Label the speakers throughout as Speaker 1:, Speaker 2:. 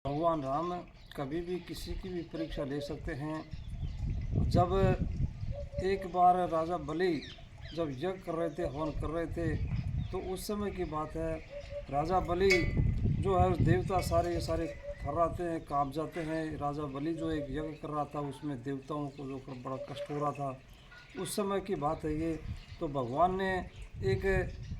Speaker 1: भगवान राम कभी भी किसी की भी परीक्षा ले सकते हैं। जब एक बार राजा बलि जब यज्ञ कर रहे थे, हवन कर रहे थे, तो उस समय की बात है। राजा बलि जो है, देवता सारे ये सारे थर्राते हैं, कांप जाते हैं। राजा बलि जो एक यज्ञ कर रहा था, उसमें देवताओं को जो बड़ा कष्ट हो रहा था, उस समय की बात है ये। तो भगवान ने एक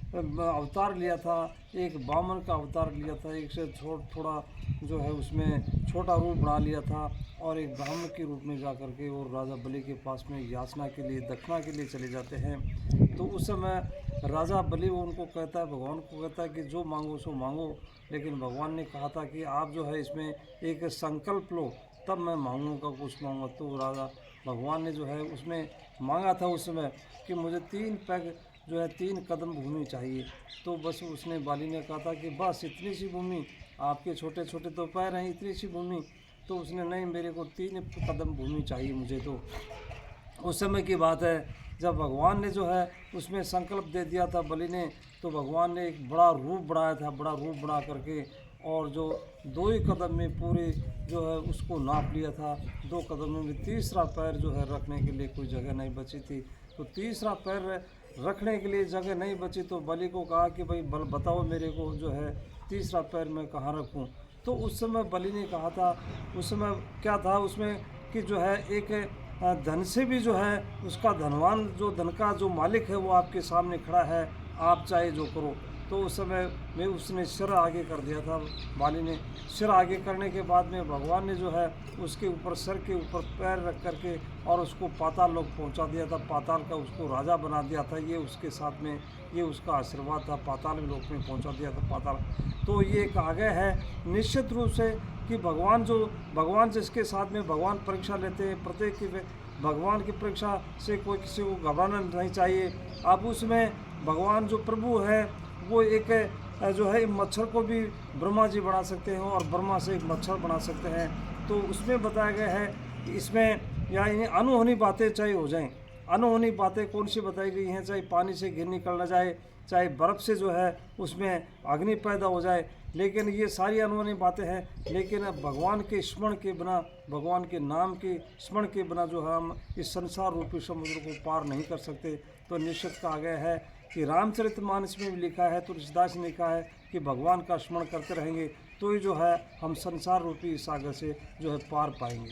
Speaker 1: अवतार लिया था, एक बामन का अवतार लिया था, एक से थोड़ा जो है उसमें छोटा रूप बना लिया था, और एक ब्राह्मण के रूप में जा कर के और राजा बलि के पास में याचना के लिए, दक्षिणा के लिए चले जाते हैं। तो उस समय राजा बलि वो उनको कहता है, भगवान को कहता है कि जो मांगो सो मांगो। लेकिन भगवान ने कहा था कि आप जो है इसमें एक संकल्प लो, तब मैं मांगूंगा, कुछ मांगूंगा। तो राजा भगवान ने जो है उसमें मांगा था उस समय कि मुझे 3 पैग जो है 3 कदम भूमि चाहिए। तो बस उसने बाली ने कहा था कि बस इतनी सी भूमि, आपके छोटे छोटे तो पैर हैं, इतनी सी भूमि। तो उसने नहीं, मेरे को 3 कदम भूमि चाहिए मुझे। तो उस समय की बात है, जब भगवान ने जो है उसमें संकल्प दे दिया था बलि ने, तो भगवान ने एक बड़ा रूप बनाया था, बड़ा रूप बना करके, और जो 2 ही कदम में पूरे जो है उसको नाप लिया था। 2 कदम में तीसरा पैर जो है रखने के लिए कोई जगह नहीं बची थी। तो तीसरा पैर रखने के लिए जगह नहीं बची, तो बलि को कहा कि भाई बल बताओ मेरे को जो है तीसरा पैर मैं कहाँ रखूँ। तो उस समय बलि ने कहा था, उस समय क्या था उसमें कि जो है एक धन से भी जो है उसका धनवान, जो धन का जो मालिक है वो आपके सामने खड़ा है, आप चाहे जो करो। तो उस समय में उसने सिर आगे कर दिया था, बाली ने। सिर आगे करने के बाद में भगवान ने जो है उसके ऊपर, सर के ऊपर पैर रख करके और उसको पाताल लोक पहुंचा दिया था, पाताल का उसको राजा बना दिया था। ये उसके साथ में ये उसका आशीर्वाद था, पाताल लोक में पहुंचा दिया था, पाताल। तो ये एक आगे है निश्चित रूप से कि भगवान जिसके साथ में भगवान परीक्षा लेते हैं, प्रत्येक की भगवान की परीक्षा से कोई किसी को घबराना नहीं चाहिए। अब उसमें भगवान जो प्रभु है वो एक जो है मच्छर को भी ब्रह्मा जी बना सकते हैं, और ब्रह्मा से एक मच्छर बना सकते हैं। तो उसमें बताया गया है कि इसमें या इन्हें अनहोनी बातें चाहे हो जाएं, अनहोनी बातें कौन सी बताई गई हैं, चाहे पानी से घी निकल जाए, चाहे बर्फ़ से जो है उसमें अग्नि पैदा हो जाए, लेकिन ये सारी अनहोनी बातें हैं। लेकिन भगवान के स्मरण के बिना, भगवान के नाम के स्मरण के बिना जो है हम इस संसार रूपी समुद्र को पार नहीं कर सकते। तो निश्चित कहा गया है कि रामचरितमानस में भी लिखा है, तुलसीदास ने लिखा है कि भगवान का स्मरण करते रहेंगे तो ही जो है हम संसार रूपी सागर से जो है पार पाएंगे।